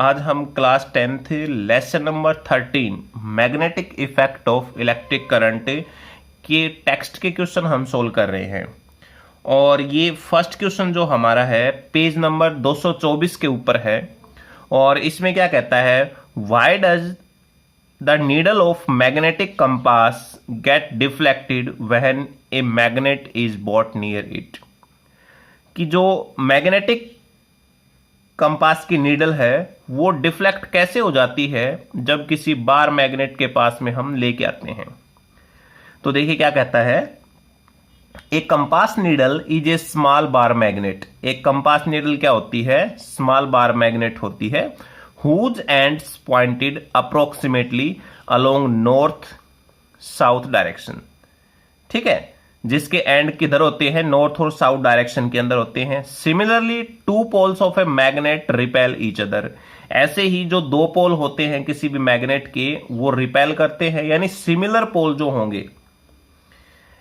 आज हम class 10th lesson number 13 magnetic effect of electric current के टेक्स्ट के क्वेश्चन हम सोल्व कर रहे हैं। और ये फर्स्ट क्वेश्चन जो हमारा है पेज नंबर 224 के ऊपर है। और इसमें क्या कहता है, why does the needle of magnetic compass get deflected when a magnet is brought near it. कि जो मैग्नेटिक कंपास की नीडल है वो डिफ्लेक्ट कैसे हो जाती है जब किसी बार मैग्नेट के पास में हम लेके आते हैं। तो देखिए क्या कहता है, एक compass needle is a small bar magnet. एक कंपास नीडल क्या होती है, स्मॉल बार मैग्नेट होती है। Whose ends pointed approximately along north south direction. ठीक है, जिसके एंड किधर होते हैं, नॉर्थ और साउथ डायरेक्शन के अंदर होते हैं। Similarly two poles of a magnet repel each other. ऐसे ही जो दो पोल होते हैं किसी भी मैग्नेट के वो रिपेल करते हैं, यानी सिमिलर पोल जो होंगे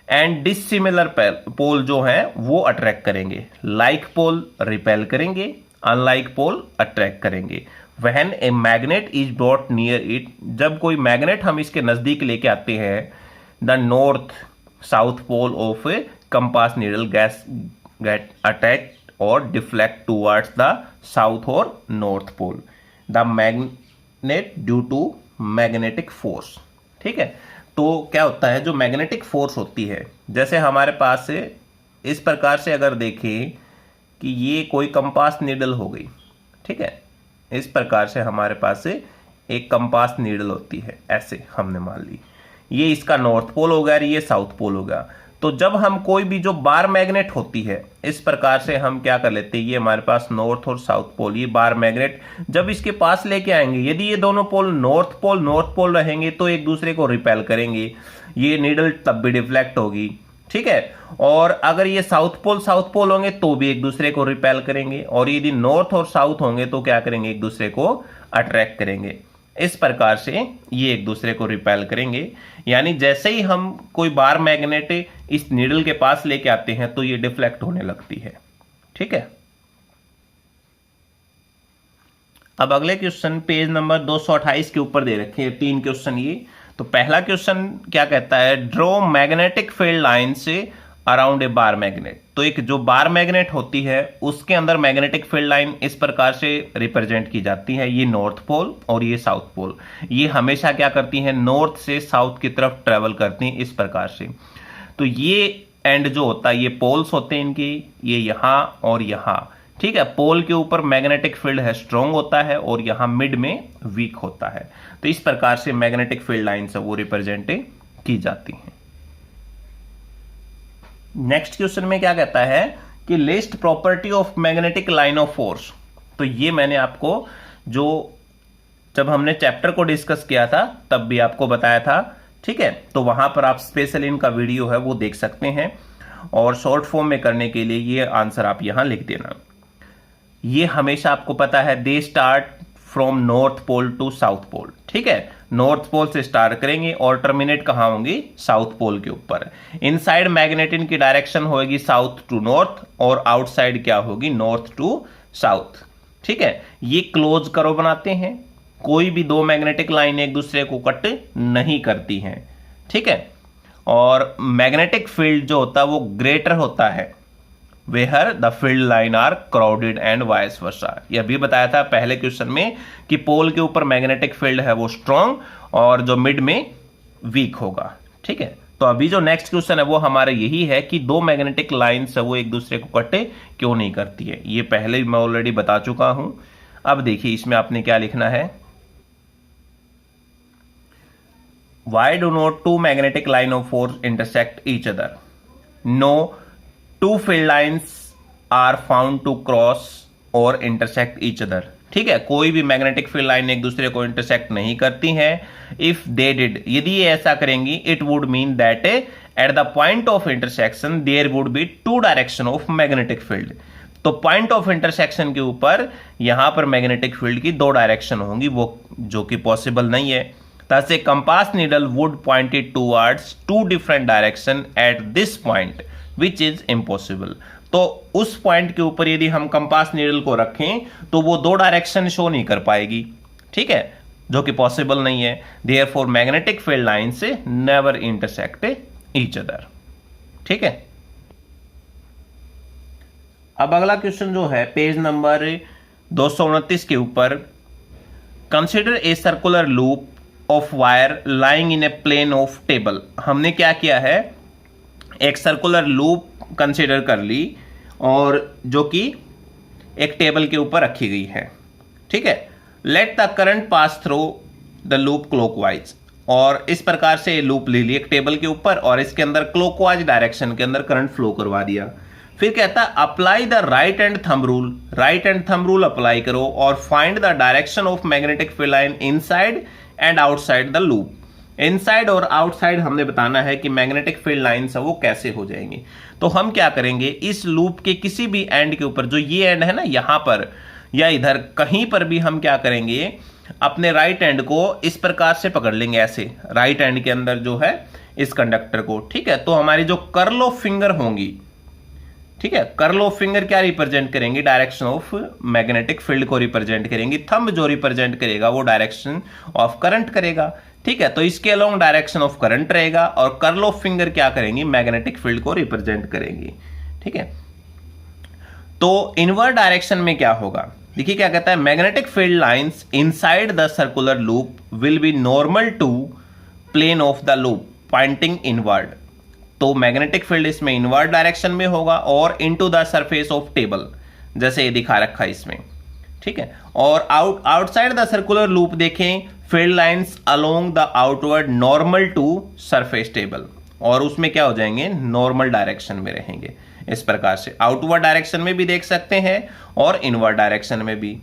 एंड डिसिमिलर पोल जो है वो अट्रैक्ट करेंगे। लाइक पोल रिपेल करेंगे, अनलाइक पोल अट्रैक्ट करेंगे। When a magnet is brought near it, जब कोई मैग्नेट हम इसके नजदीक लेके आते हैं, the north south pole of a compass needle get attract और डिफ्लेक्ट टूवर्ड्स द साउथ और north pole the magnet due to magnetic force. ठीक है, तो क्या होता है, जो मैग्नेटिक फोर्स होती है, जैसे हमारे पास से इस प्रकार से अगर देखें कि ये कोई कंपास नीडल हो गई। ठीक है, इस प्रकार से हमारे पास से एक कंपास नीडल होती है, ऐसे हमने मान ली ये इसका नॉर्थ पोल होगा और ये साउथ पोल होगा। तो जब हम कोई भी जो बार मैग्नेट होती है इस प्रकार से हम क्या कर लेते हैं, ये हमारे पास नॉर्थ और साउथ पोल, ये बार मैग्नेट जब इसके पास लेके आएंगे, यदि ये दोनों पोल नॉर्थ पोल रहेंगे तो एक दूसरे को रिपेल करेंगे, ये नीडल तब भी डिफ्लेक्ट होगी। ठीक है, और अगर ये साउथ पोल होंगे तो भी एक दूसरे को रिपेल करेंगे, और यदि नॉर्थ और साउथ होंगे तो क्या करेंगे, एक दूसरे को अट्रैक्ट करेंगे। इस प्रकार से ये एक दूसरे को रिपेल करेंगे। यानी जैसे ही हम कोई बार मैग्नेट इस नीडल के पास लेके आते हैं तो ये डिफ्लेक्ट होने लगती है। ठीक है, अब अगले क्वेश्चन पेज नंबर 228 के ऊपर दे रखे हैं 3 क्वेश्चन ये। तो पहला क्वेश्चन क्या कहता है, ड्रॉ मैग्नेटिक फील्ड लाइन से अराउंड ए बार मैग्नेट। तो एक जो बार मैग्नेट होती है उसके अंदर मैग्नेटिक फील्ड लाइन इस प्रकार से रिप्रेजेंट की जाती है। ये नॉर्थ पोल और ये साउथ पोल, ये हमेशा क्या करती हैं, नॉर्थ से साउथ की तरफ ट्रेवल करती हैं इस प्रकार से। तो ये एंड जो होता है, ये पोल्स होते हैं इनके, ये यहां और यहां। ठीक है, पोल के ऊपर मैग्नेटिक फील्ड है स्ट्रॉन्ग होता है और यहां मिड में वीक होता है। तो इस प्रकार से मैग्नेटिक फील्ड लाइन से वो रिप्रेजेंट की जाती है। नेक्स्ट क्वेश्चन में क्या कहता है कि list property of magnetic line of force. तो ये मैंने आपको जो जब हमने चैप्टर को डिस्कस किया था तब भी आपको बताया था। ठीक है, तो वहां पर आप स्पेशल इनका वीडियो है वो देख सकते हैं, और शॉर्ट फॉर्म में करने के लिए ये आंसर आप यहां लिख देना। ये हमेशा आपको पता है, they start from north pole to south pole. ठीक है, नॉर्थ पोल से स्टार्ट करेंगे और टर्मिनेट कहां होंगी, साउथ पोल के ऊपर। इनसाइड मैग्नेट इनकी डायरेक्शन होगी साउथ टू नॉर्थ और आउटसाइड क्या होगी, नॉर्थ टू साउथ। ठीक है, ये क्लोज करो बनाते हैं, कोई भी दो मैग्नेटिक लाइन एक दूसरे को कट नहीं करती हैं। ठीक है, और मैग्नेटिक फील्ड जो होता है वो ग्रेटर होता है where the field line are crowded and vice versa. यह भी बताया था पहले क्वेश्चन में कि पोल के ऊपर मैग्नेटिक फील्ड है वो स्ट्रॉन्ग और जो मिड में वीक होगा। ठीक है, तो अभी जो नेक्स्ट क्वेश्चन है वो हमारा यही है कि दो मैग्नेटिक लाइन्स है वो एक दूसरे को कट क्यों नहीं करती है। ये पहले मैं ऑलरेडी बता चुका हूं। अब देखिए इसमें आपने क्या लिखना है, why do not two magnetic line of force intersect each other. No two field lines are found to cross और इंटरसेक्ट ईच अदर। ठीक है, कोई भी मैग्नेटिक फील्ड लाइन एक दूसरे को इंटरसेक्ट नहीं करती हैं। इफ दे डिड, यदि ये ऐसा करेंगी, it would mean that at the point of intersection there would be two direction of magnetic field. तो पॉइंट ऑफ इंटरसेक्शन के ऊपर यहां पर मैग्नेटिक फील्ड की दो डायरेक्शन होंगी, वो जो कि पॉसिबल नहीं है। thus a compass needle would point it towards two different direction at this point which is impossible। तो उस पॉइंट के ऊपर यदि हम कंपास नीडल को रखें तो वो दो डायरेक्शन शो नहीं कर पाएगी, ठीक है, जो कि पॉसिबल नहीं है। देयरफॉर मैग्नेटिक फील्ड लाइन से नेवर इंटरसेक्ट ईच अदर, ठीक है। अब अगला क्वेश्चन जो है पेज नंबर 229 के ऊपर, consider a circular loop of wire lying in a plane of table. हमने क्या किया है, एक सर्कुलर लूप कंसिडर कर ली और जो कि एक टेबल के ऊपर रखी गई है, ठीक है। Let the current pass through the loop clockwise, और इस प्रकार से ये लूप ले ली एक टेबल के ऊपर और इसके अंदर क्लॉकवाइज डायरेक्शन के अंदर करंट फ्लो करवा दिया। फिर कहता है apply the right and thumb rule, right and thumb rule apply करो और find the direction of magnetic field line inside and outside the loop. Inside और आउटसाइड हमने बताना है कि मैग्नेटिक फील्ड लाइंस है वो कैसे हो जाएंगी। तो हम क्या करेंगे, इस लूप के किसी भी एंड के ऊपर, जो ये एंड है ना यहां पर या इधर कहीं पर भी, हम क्या करेंगे अपने राइट एंड को इस प्रकार से पकड़ लेंगे, ऐसे राइट एंड के अंदर जो है इस कंडक्टर को, ठीक है। तो हमारी जो कर्ल ऑफ फिंगर होंगी, ठीक है, कर्ल ऑफ फिंगर क्या रिप्रेजेंट करेंगे, डायरेक्शन ऑफ मैग्नेटिक फील्ड को रिप्रेजेंट करेंगी। थंब जो रिप्रेजेंट करेगा वो डायरेक्शन ऑफ करंट करेगा, ठीक है। तो इसके अलोंग डायरेक्शन ऑफ करंट रहेगा और कर्ल ऑफ फिंगर क्या करेंगी, मैग्नेटिक फील्ड को रिप्रेजेंट करेंगी, ठीक है। तो इनवर्ड डायरेक्शन में क्या होगा, देखिए क्या कहता है, magnetic field lines inside the circular loop will be normal to plane of the loop pointing inward. तो मैग्नेटिक फील्ड इसमें इनवर्ड डायरेक्शन में होगा और into the surface of table, जैसे ये दिखा रखा है इसमें, ठीक है। और आउटसाइड द सर्कुलर लूप देखें, field lines along the outward normal to surface table, और उसमें क्या हो जाएंगे, नॉर्मल डायरेक्शन में रहेंगे। इस प्रकार से आउटवर्ड डायरेक्शन में भी देख सकते हैं और इनवर्ड डायरेक्शन में भी,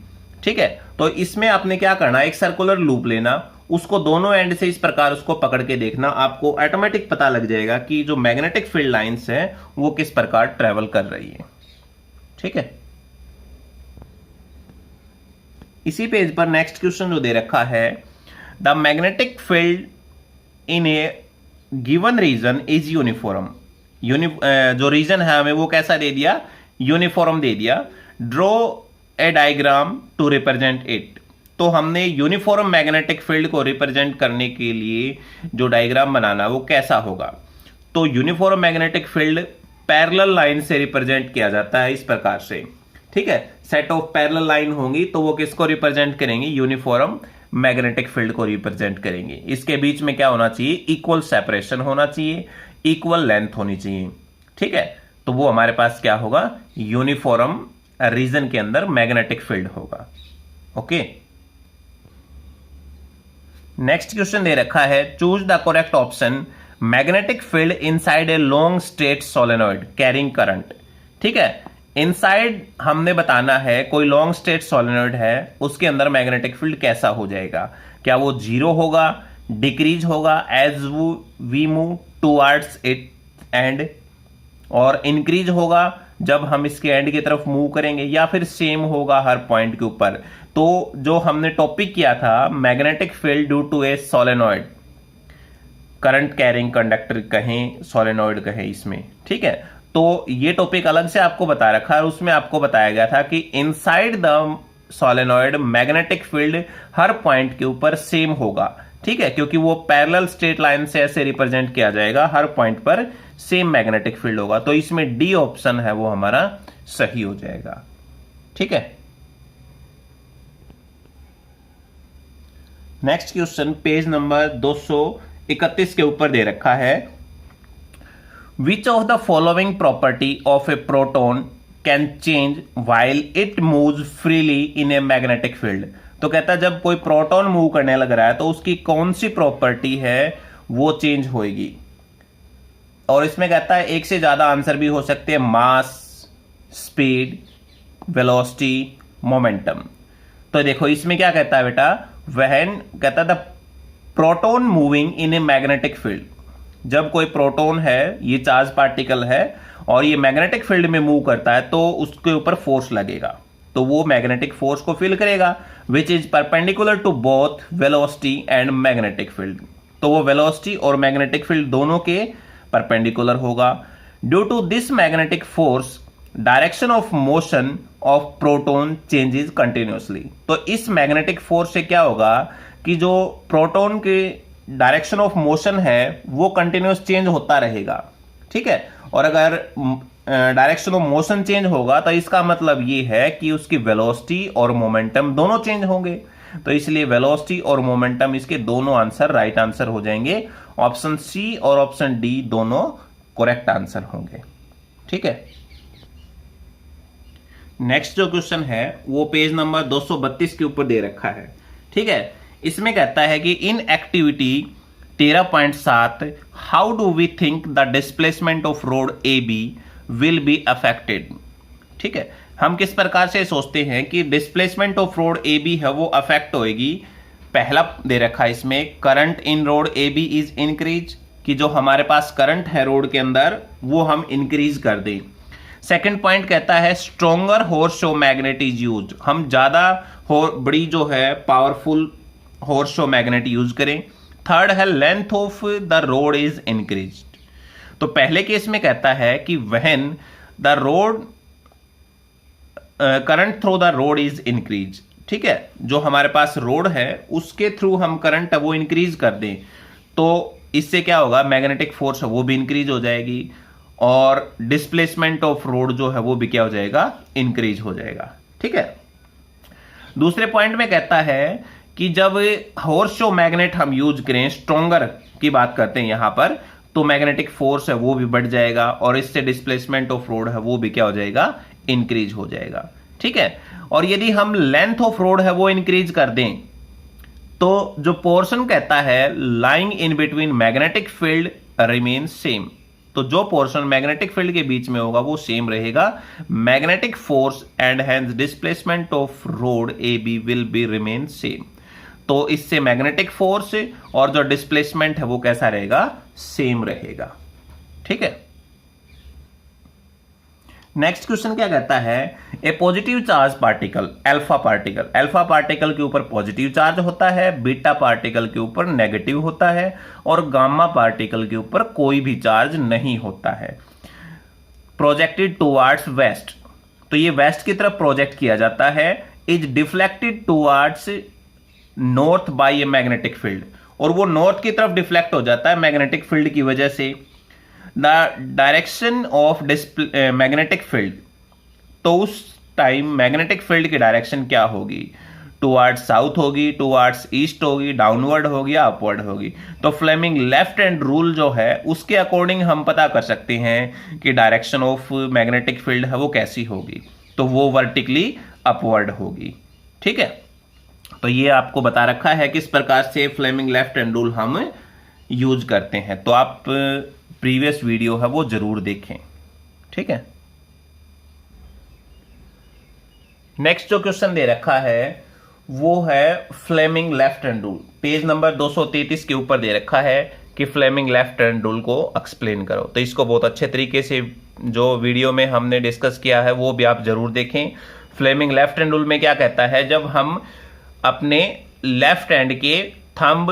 ठीक है। तो इसमें आपने क्या करना, एक सर्कुलर लूप लेना, उसको दोनों एंड से इस प्रकार उसको पकड़ के देखना, आपको ऑटोमेटिक पता लग जाएगा कि जो मैग्नेटिक फील्ड लाइंस है वो किस प्रकार ट्रेवल कर रही है, ठीक है। इसी पेज पर नेक्स्ट क्वेश्चन जो दे रखा है, the magnetic field in a given region is uniform. जो रीजन है हमें वो कैसा दे दिया, यूनिफॉर्म दे दिया। Draw a diagram to represent it. तो हमने यूनिफॉर्म मैग्नेटिक फील्ड को रिप्रेजेंट करने के लिए जो डायग्राम बनाना वो कैसा होगा। तो uniform magnetic field parallel line से रिप्रेजेंट किया जाता है इस प्रकार से, ठीक है। सेट ऑफ पैरेलल लाइन होंगी तो वो किसको रिप्रेजेंट करेंगी, यूनिफॉर्म मैग्नेटिक फील्ड को रिप्रेजेंट करेंगे। इसके बीच में क्या होना चाहिए, इक्वल सेपरेशन होना चाहिए, इक्वल लेंथ होनी चाहिए, ठीक है। तो वो हमारे पास क्या होगा, यूनिफॉर्म रीजन के अंदर मैग्नेटिक फील्ड होगा, ओके। नेक्स्ट क्वेश्चन दे रखा है, choose the correct option, magnetic field inside a long straight solenoid carrying current, ठीक है। इनसाइड हमने बताना है कोई लॉन्ग स्ट्रेट सोलेनॉइड है, उसके अंदर मैग्नेटिक फील्ड कैसा हो जाएगा, क्या वो जीरो होगा, डिक्रीज होगा as we move towards it end, और इंक्रीज होगा जब हम इसके एंड की तरफ मूव करेंगे, या फिर सेम होगा हर पॉइंट के ऊपर। तो जो हमने टॉपिक किया था magnetic field due to a solenoid, current carrying conductor कहें, सोलेनॉइड कहें इसमें, ठीक है। तो ये टॉपिक अलग से आपको बता रखा है, उसमें आपको बताया गया था कि inside the solenoid magnetic field her point के ऊपर सेम होगा, ठीक है, क्योंकि वो पैरेलल स्ट्रेट लाइन से ऐसे रिप्रेजेंट किया जाएगा, हर पॉइंट पर सेम मैग्नेटिक फील्ड होगा। तो इसमें डी ऑप्शन है वो हमारा सही हो जाएगा, ठीक है। नेक्स्ट क्वेश्चन पेज नंबर 231 के ऊपर दे रखा है, which of the following property of A proton can change while it moves freely in a magnetic field. तो कहता है जब कोई प्रोटॉन मूव करने लग रहा है तो उसकी कौन सी प्रॉपर्टी है वो चेंज होएगी। और इसमें कहता है एक से ज्यादा आंसर भी हो सकते हैं, मास, स्पीड, वेलोसिटी, मोमेंटम। तो देखो इसमें क्या कहता है बेटा, व्हेन कहता है the proton moving in a magnetic field, जब कोई प्रोटॉन है, ये चार्ज पार्टिकल है और ये मैग्नेटिक फील्ड में मूव करता है तो उसके ऊपर फोर्स लगेगा, तो वो मैग्नेटिक फोर्स को फील करेगा, which is perpendicular to both velocity and magnetic field. तो वो वेलोसिटी और मैग्नेटिक फील्ड दोनों के परपेंडिकुलर होगा। Due to this magnetic force direction of motion of proton changes continuously. तो इस मैग्नेटिक फोर्स से क्या होगा कि जो प्रोटोन के डायरेक्शन ऑफ मोशन है वो कंटिन्यूस चेंज होता रहेगा, ठीक है। और अगर डायरेक्शन ऑफ मोशन चेंज होगा तो इसका मतलब ये है कि उसकी वेलोसिटी और मोमेंटम दोनों चेंज होंगे। तो इसलिए वेलोसिटी और मोमेंटम इसके दोनों आंसर राइट आंसर हो जाएंगे। ऑप्शन सी और ऑप्शन डी दोनों करेक्ट आंसर होंगे, ठीक है। नेक्स्ट जो क्वेश्चन है वो पेज नंबर 232 के ऊपर दे रखा है, ठीक है। इसमें कहता है कि in activity 13.7 how do we think the displacement of rod A B will be affected, ठीक है। हम किस प्रकार से सोचते हैं कि displacement of rod A B है वो अफेक्ट होएगी। पहला दे रखा है इसमें current in rod A B is increase, कि जो हमारे पास करंट है रोड के अंदर वो हम इंक्रीज कर दें। सेकंड पॉइंट कहता है स्ट्रॉन्गर हॉर्सशो मैग्नेट इज यूज, हम ज्यादा बड़ी जो है पावरफुल हॉर्सशो मैग्नेट यूज करें। थर्ड है length of the road is increase. तो पहले केस में कहता है कि when the road current through the road is increase, ठीक है। जो हमारे पास रोड है उसके थ्रू हम करंट वो इंक्रीज कर दें तो इससे क्या होगा, मैग्नेटिक फोर्स वो भी इंक्रीज हो जाएगी और डिस्प्लेसमेंट ऑफ रोड जो है वो भी क्या हो जाएगा, इंक्रीज हो जाएगा, ठीक है। दूसरे पॉइंट में कहता है कि जब हॉर्सशो मैग्नेट हम यूज करें, स्ट्रॉन्गर की बात करते हैं यहां पर, तो मैग्नेटिक फोर्स है वो भी बढ़ जाएगा और इससे डिस्प्लेसमेंट ऑफ रोड है वो भी क्या हो जाएगा, इंक्रीज हो जाएगा, ठीक है। और यदि हम लेंथ ऑफ रोड है वो इंक्रीज कर दें तो जो पोर्शन कहता है lying in between magnetic field remain same, तो जो पोर्शन मैग्नेटिक फील्ड के बीच में होगा वो सेम रहेगा। Magnetic force and hence displacement of rod A B will be remain same, तो इससे मैग्नेटिक फोर्स और जो डिस्प्लेसमेंट है वो कैसा रहेगा, सेम रहेगा, ठीक है। नेक्स्ट क्वेश्चन क्या कहता है, a positive charge particle alpha particle के ऊपर पॉजिटिव चार्ज होता है, बीटा पार्टिकल के ऊपर नेगेटिव होता है और गामा पार्टिकल के ऊपर कोई भी चार्ज नहीं होता है। प्रोजेक्टेड टुवार्ड्स वेस्ट, तो ये वेस्ट की तरफ प्रोजेक्ट किया जाता है। Is deflected towards north bye a magnetic field, और वो नॉर्थ की तरफ डिफ्लेक्ट हो जाता है मैग्नेटिक फील्ड की वजह से। The direction of magnetic field, तो उस टाइम मैग्नेटिक फील्ड की डायरेक्शन क्या होगी, टुवार्ड्स साउथ होगी, टुवार्ड्स ईस्ट होगी, डाउनवर्ड होगी या अपवर्ड होगी। तो फ्लेमिंग लेफ्ट हैंड रूल जो है उसके अकॉर्डिंग हम पता कर सकते हैं कि डायरेक्शन ऑफ मैग्नेटिक फील्ड है वो कैसी होगी, तो वो वर्टिकली अपवर्ड होगी, ठीक है। तो ये आपको बता रखा है किस प्रकार से फ्लेमिंग लेफ्ट हैंड रूल हम यूज करते हैं, तो आप प्रीवियस वीडियो है वो जरूर देखें, ठीक है। नेक्स्ट जो क्वेश्चन दे रखा है वो है Fleming left hand rule, page number 233 के ऊपर दे रखा है कि फ्लेमिंग लेफ्ट हैंड रूल को एक्सप्लेन करो। तो इसको बहुत अच्छे तरीके से जो वीडियो में हमने डिस्कस किया है वो भी आप जरूर देखें। फ्लेमिंग लेफ्ट हैंड रूल में क्या कहता है, जब हम अपने लेफ्ट हैंड के थंब,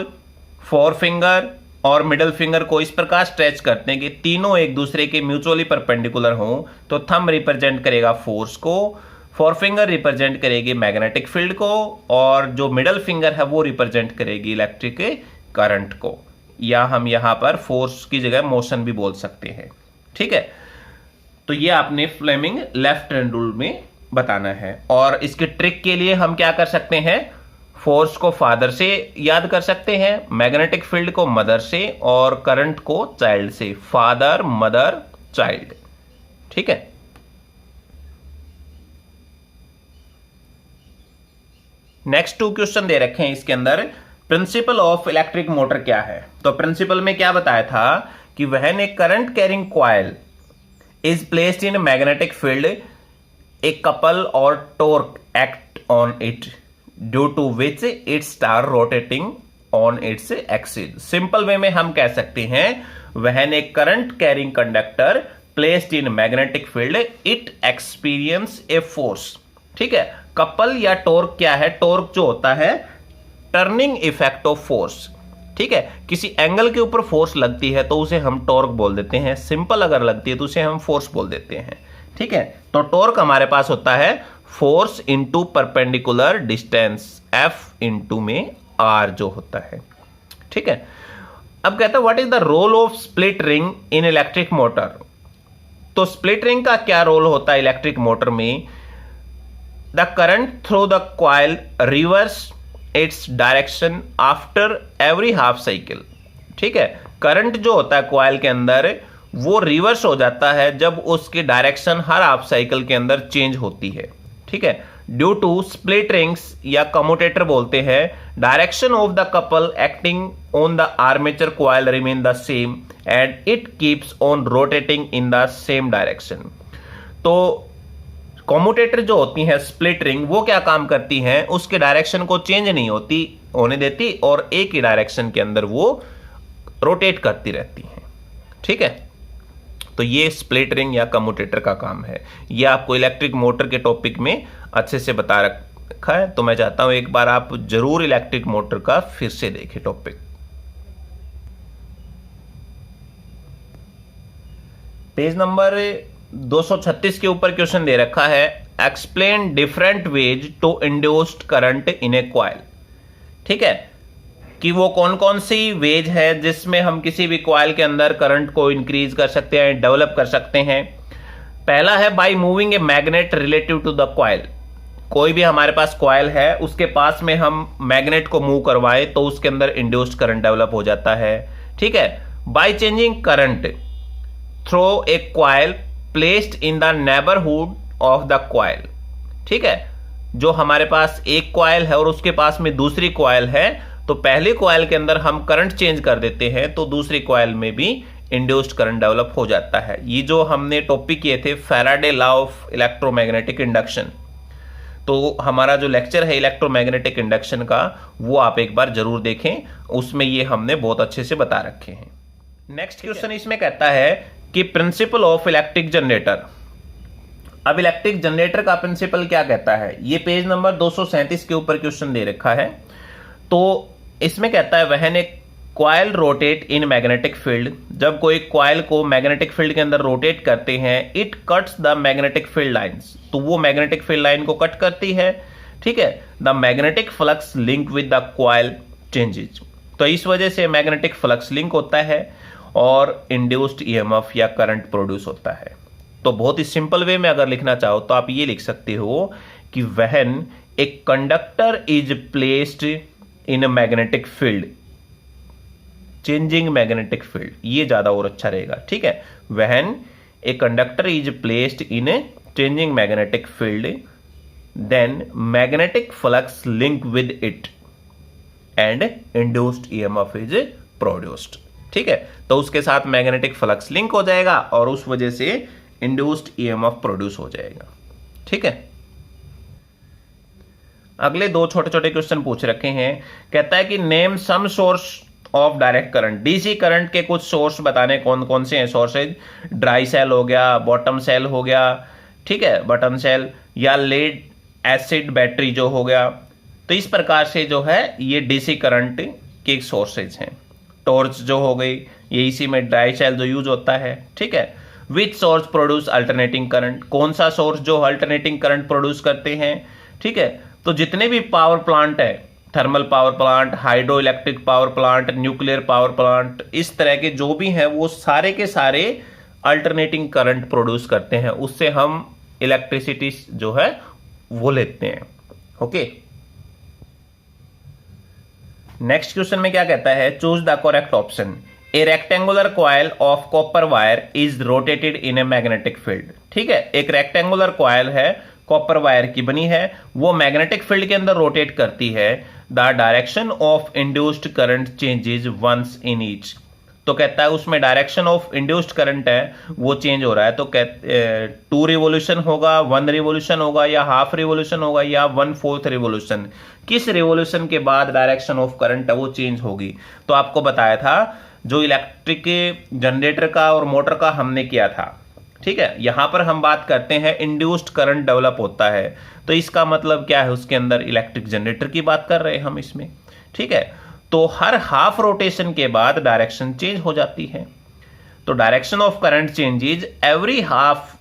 फोर फिंगर और मिडल फिंगर को इस प्रकार स्ट्रेच करते हैं कि तीनों एक दूसरे के म्यूचुअली परपेंडिकुलर हों, तो थंब रिप्रेजेंट करेगा फोर्स को, फोर फिंगर रिप्रेजेंट करेगी मैग्नेटिक फील्ड को और जो मिडल फिंगर है वो रिप्रेजेंट करेगी इलेक्ट्रिक करंट को, या हम यहां पर फोर्स की जगह मोशन भी बोल सकते हैं, ठीक है। तो ये आपने फ्लेमिंग लेफ्ट हैंड रूल में बताना है। और इसके ट्रिक के लिए हम क्या कर सकते हैं, फोर्स को फादर से याद कर सकते हैं, मैग्नेटिक फील्ड को मदर से और करंट को चाइल्ड से, फादर मदर चाइल्ड, ठीक है। नेक्स्ट 2 क्वेश्चन दे रखे हैं इसके अंदर। प्रिंसिपल ऑफ इलेक्ट्रिक मोटर क्या है, तो प्रिंसिपल में क्या बताया था कि when a current carrying coil is placed in magnetic field a couple और torque act on it due to which it start rotating on its axis. Simple way में हम कह सकते हैं when a current carrying conductor placed in magnetic field it experience a force, ठीक है। Couple या torque क्या है, टॉर्क जो होता है टर्निंग इफेक्ट ऑफ फोर्स, ठीक है। किसी एंगल के ऊपर फोर्स लगती है तो उसे हम टॉर्क बोल देते हैं, सिंपल अगर लगती है तो उसे हम फोर्स बोल देते हैं, ठीक है। तो टॉर्क हमारे पास होता है force into perpendicular distance, F into में आर जो होता है, ठीक है। अब कहता है what is the role of split ring in electric motor. तो स्प्लिट रिंग का क्या रोल होता है इलेक्ट्रिक मोटर में। The current through the coil reverse its direction after every half cycle, ठीक है। करंट जो होता है कॉइल के अंदर वो रिवर्स हो जाता है जब उसकी डायरेक्शन हर हाफ साइकिल के अंदर चेंज होती है, ठीक है। ड्यू टू स्प्लिट रिंग्स या कम्यूटेटर बोलते हैं, direction of the couple acting on the armature coil remain the same and it keeps on rotating in the same direction. तो कम्यूटेटर जो होती हैं स्प्लिट रिंग वो क्या काम करती हैं, उसके डायरेक्शन को चेंज नहीं होने देती और एक ही डायरेक्शन के अंदर वो रोटेट करती रहती हैं, ठीक है। तो ये स्प्लिट रिंग या कम्यूटेटर का काम है। ये आपको इलेक्ट्रिक मोटर के टॉपिक में अच्छे से बता रखा है, तो मैं चाहता हूं एक बार आप जरूर इलेक्ट्रिक मोटर का फिर से देखें टॉपिक। पेज नंबर 236 के ऊपर क्वेश्चन दे रखा है, explain different ways to induced current in a coil, ठीक है। कि वो कौन कौन सी वेज है जिसमें हम किसी भी कॉइल के अंदर करंट को इंक्रीज कर सकते हैं, डेवलप कर सकते हैं। पहला है by moving a magnet relative to the coil. कोई भी हमारे पास कॉइल है उसके पास में हम मैग्नेट को मूव करवाए तो उसके अंदर इंड्यूस्ड करंट डेवलप हो जाता है, ठीक है। By changing current through a coil placed in the neighbourhood of the coil, ठीक है। जो हमारे पास एक कॉइल है और उसके पास में दूसरी कॉइल है, तो पहले कॉइल के अंदर हम करंट चेंज कर देते हैं तो दूसरी कॉइल में भी इंड्यूस्ड करंट डेवलप हो जाता है। ये जो हमने टॉपिक किए थे Faraday law of electromagnetic induction, तो हमारा जो लेक्चर है इलेक्ट्रोमैग्नेटिक इंडक्शन का वो आप एक बार जरूर देखें, उसमें ये हमने बहुत अच्छे से बता रखे हैं। नेक्स्ट क्वेश्चन इसमें कहता है कि प्रिंसिपल ऑफ इलेक्ट्रिक जनरेटर। अब इलेक्ट्रिक जनरेटर का प्रिंसिपल क्या कहता है, ये पेज नंबर 237 के ऊपर क्वेश्चन दे रखा है। तो इसमें कहता है when A coil rotate in magnetic field, जब कोई कॉइल को मैग्नेटिक फील्ड के अंदर रोटेट करते हैं, it cuts the magnetic field lines, तो वो मैग्नेटिक फील्ड लाइन को कट करती है, ठीक है। The magnetic flux link with the coil changes, तो इस वजह से मैग्नेटिक फ्लक्स लिंक होता है और इंड्यूस्ड ईएमएफ या करंट प्रोड्यूस होता है। तो बहुत ही सिंपल वे में अगर लिखना चाहो तो आप ये लिख सकते हो कि when a conductor is placed in a magnetic field, changing magnetic field, ये ज्यादा और अच्छा रहेगा, ठीक है। When a conductor is placed in a changing magnetic field then magnetic flux link with it and induced EMF is produced, ठीक है। तो उसके साथ मैग्नेटिक फ्लक्स लिंक हो जाएगा और उस वजह से इंड्यूस्ड ईएमएफ प्रोड्यूस हो जाएगा, ठीक है। अगले दो छोटे छोटे क्वेश्चन पूछ रखे हैं, कहता है कि name some source of direct current. DC current के कुछ सोर्स बताने, कौन कौन से हैं सोर्सेज। ड्राई सेल हो गया, बॉटम सेल हो गया, ठीक है, बॉटम सेल, या लेड एसिड बैटरी जो हो गया। तो इस प्रकार से जो है ये डीसी करंट के सोर्सेज हैं। टॉर्च जो हो गई, ये इसी में ड्राई सेल जो यूज होता है, ठीक है। Which source produce alternating current, कौन सा सोर्स जो अल्टरनेटिंग करंट प्रोड्यूस करते हैं, ठीक है। तो जितने भी पावर प्लांट है, thermal power plant, hydro electric power plant, nuclear power plant, इस तरह के जो भी हैं वो सारे के सारे अल्टरनेटिंग करंट प्रोड्यूस करते हैं, उससे हम इलेक्ट्रिसिटी जो है वो लेते हैं, ओके। नेक्स्ट क्वेश्चन में क्या कहता है, choose the correct option. A rectangular coil of copper wire is rotated in a magnetic field, ठीक है। एक रेक्टेंगुलर कॉइल है, कॉपर वायर की बनी है, वो मैग्नेटिक फील्ड के अंदर रोटेट करती है। The direction of induced current changes once in each, तो कहता है उसमें डायरेक्शन ऑफ इंड्यूस्ड करंट है वो चेंज हो रहा है। तो 2 रिवोल्यूशन होगा, 1 रिवोल्यूशन होगा, या हाफ रिवोल्यूशन होगा, या 1/4 रिवोल्यूशन, किस रिवोल्यूशन के बाद डायरेक्शन ऑफ करंट है वो चेंज होगी। तो आपको बताया था जो इलेक्ट्रिक जनरेटर का और मोटर का हमने किया था, ठीक है। यहां पर हम बात करते हैं इंड्यूस्ड करंट डेवलप होता है, तो इसका मतलब क्या है, उसके अंदर इलेक्ट्रिक जनरेटर की बात कर रहे हैं हम इसमें, ठीक है। तो हर हाफ रोटेशन के बाद डायरेक्शन चेंज हो जाती है। तो direction of current changes every half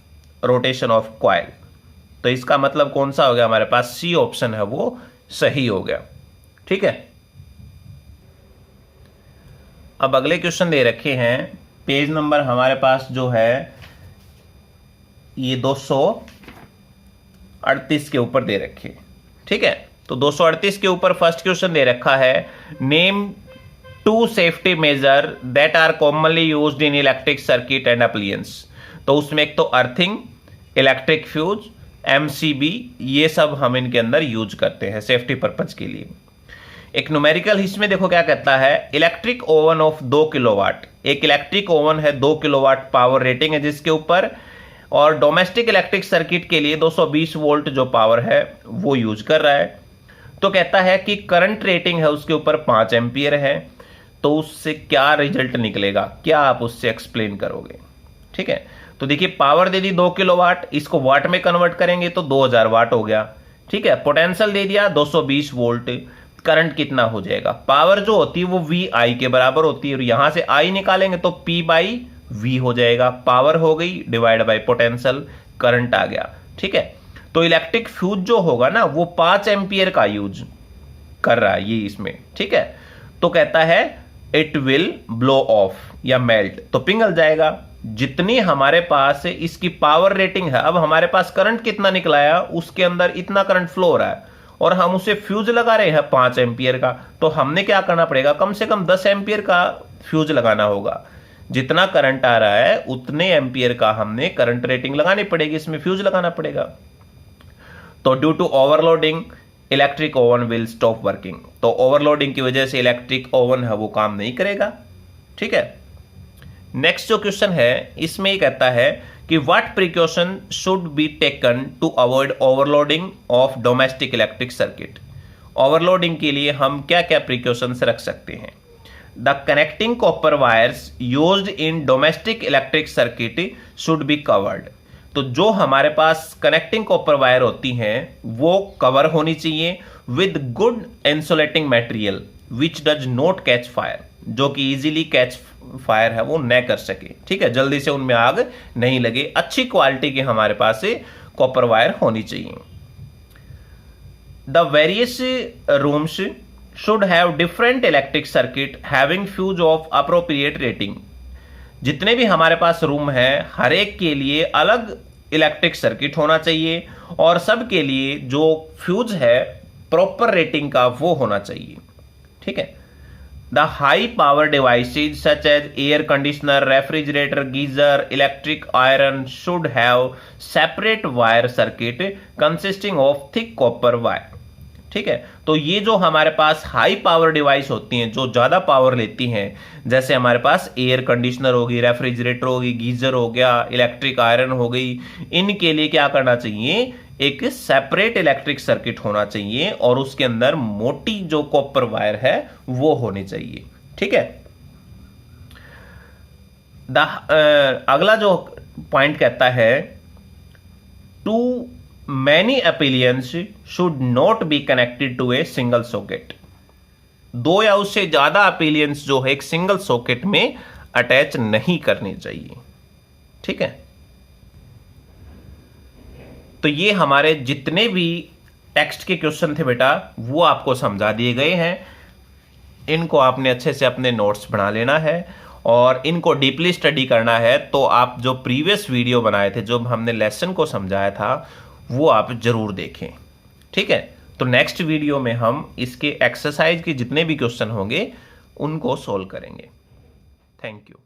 rotation of coil. तो इसका मतलब कौन सा हो गया हमारे पास, सी ऑप्शन है वो सही हो गया। ठीक है, अब अगले क्वेश्चन दे रखे हैं, पेज नंबर हमारे पास जो है ये 238 के ऊपर दे रखे। ठीक है, तो 238 के ऊपर फर्स्ट क्वेश्चन दे रखा है, name 2 safety measure that are commonly used in electric circuit and appliance. तो उसमें एक तो अर्थिंग, इलेक्ट्रिक फ्यूज, एमसीबी, ये सब हम इनके अंदर यूज करते हैं सेफ्टी पर्पज के लिए। एक न्यूमेरिकल इसमें देखो क्या कहता है, इलेक्ट्रिक ओवन ऑफ 2 किलोवाट। एक इलेक्ट्रिक ओवन है 2 किलोवाट पावर रेटिंग है जिसके ऊपर, और डोमेस्टिक इलेक्ट्रिक सर्किट के लिए 220 वोल्ट जो पावर है वो यूज कर रहा है। तो कहता है कि करंट रेटिंग है उसके ऊपर 5 एम्पियर है। तो उससे क्या रिजल्ट निकलेगा, क्या आप उससे एक्सप्लेन करोगे। ठीक है, तो देखिए पावर दे दी 2 किलोवाट, इसको वाट में कन्वर्ट करेंगे तो 2000 वाट हो गया। ठीक है, पोटेंशियल दे दिया 220 वोल्ट, करंट कितना हो जाएगा, पावर जो होती है वो वी आई के बराबर होती है, और यहां से आई निकालेंगे तो पी बाई वी हो जाएगा, पावर हो गई डिवाइड बाय पोटेंशियल, करंट आ गया। ठीक है, तो इलेक्ट्रिक फ्यूज जो होगा ना वो 5 एम्पियर का यूज कर रहा है ये इसमें। ठीक है, तो कहता है इट विल ब्लो ऑफ या मेल्ट, तो पिघल जाएगा। जितनी हमारे पास इसकी पावर रेटिंग है, अब हमारे पास करंट कितना निकला है, उसके अंदर इतना करंट फ्लो हो रहा है और हम उसे फ्यूज लगा रहे हैं 5 एम्पियर का, तो हमने क्या करना पड़ेगा, कम से कम 10 एम्पियर का फ्यूज लगाना होगा। जितना करंट आ रहा है उतने एम्पियर का हमने करंट रेटिंग लगानी पड़ेगी, इसमें फ्यूज लगाना पड़ेगा। तो due to overloading electric oven will stop working, तो ओवरलोडिंग की वजह से इलेक्ट्रिक ओवन है वो काम नहीं करेगा। ठीक है, नेक्स्ट जो क्वेश्चन है इसमें ये कहता है कि what precaution should be taken to avoid overloading of domestic electric circuit. Overloading के लिए हम क्या क्या प्रिकॉशंस रख सकते हैं। The connecting copper wires used in domestic electric circuit should be covered. तो जो हमारे पास कनेक्टिंग कॉपर वायर होती हैं वो कवर होनी चाहिए with good insulating material which does not catch fire, जो कि इजीली कैच फायर है वो न कर सके। ठीक है, जल्दी से उनमें आग नहीं लगे, अच्छी क्वालिटी के हमारे पास कॉपर वायर होनी चाहिए। The various rooms should have different electric circuit having fuse of appropriate rating। जितने भी हमारे पास रूम है हर एक के लिए अलग इलेक्ट्रिक सर्किट होना चाहिए और सब के लिए जो फ्यूज है प्रॉपर रेटिंग का वो होना चाहिए। ठीक है, the high power devices such as air conditioner, refrigerator, geyser, electric iron should have separate wire circuit consisting of thick copper wire. ठीक है, तो ये जो हमारे पास हाई पावर डिवाइस होती हैं जो ज्यादा पावर लेती हैं, जैसे हमारे पास एयर कंडीशनर होगी, रेफ्रिजरेटर होगी, गीजर हो गया, इलेक्ट्रिक आयरन हो गई, इनके लिए क्या करना चाहिए, एक सेपरेट इलेक्ट्रिक सर्किट होना चाहिए और उसके अंदर मोटी जो कॉपर वायर है वो होनी चाहिए। ठीक है, अगला जो पॉइंट कहता है to many appliances should not be connected to a single socket। 2 या उससे ज्यादा appliance जो है एक सिंगल सॉकेट में अटैच नहीं करनी चाहिए। ठीक है, तो ये हमारे जितने भी टेक्स्ट के क्वेश्चन थे बेटा वो आपको समझा दिए गए हैं। इनको आपने अच्छे से अपने नोट्स बना लेना है और इनको डीपली स्टडी करना है। तो आप जो प्रीवियस वीडियो बनाए थे, जो हमने लेसन को समझाया था, वो आप जरूर देखें। ठीक है, तो नेक्स्ट वीडियो में हम इसके एक्सरसाइज के जितने भी क्वेश्चन होंगे उनको सॉल्व करेंगे। Thank you.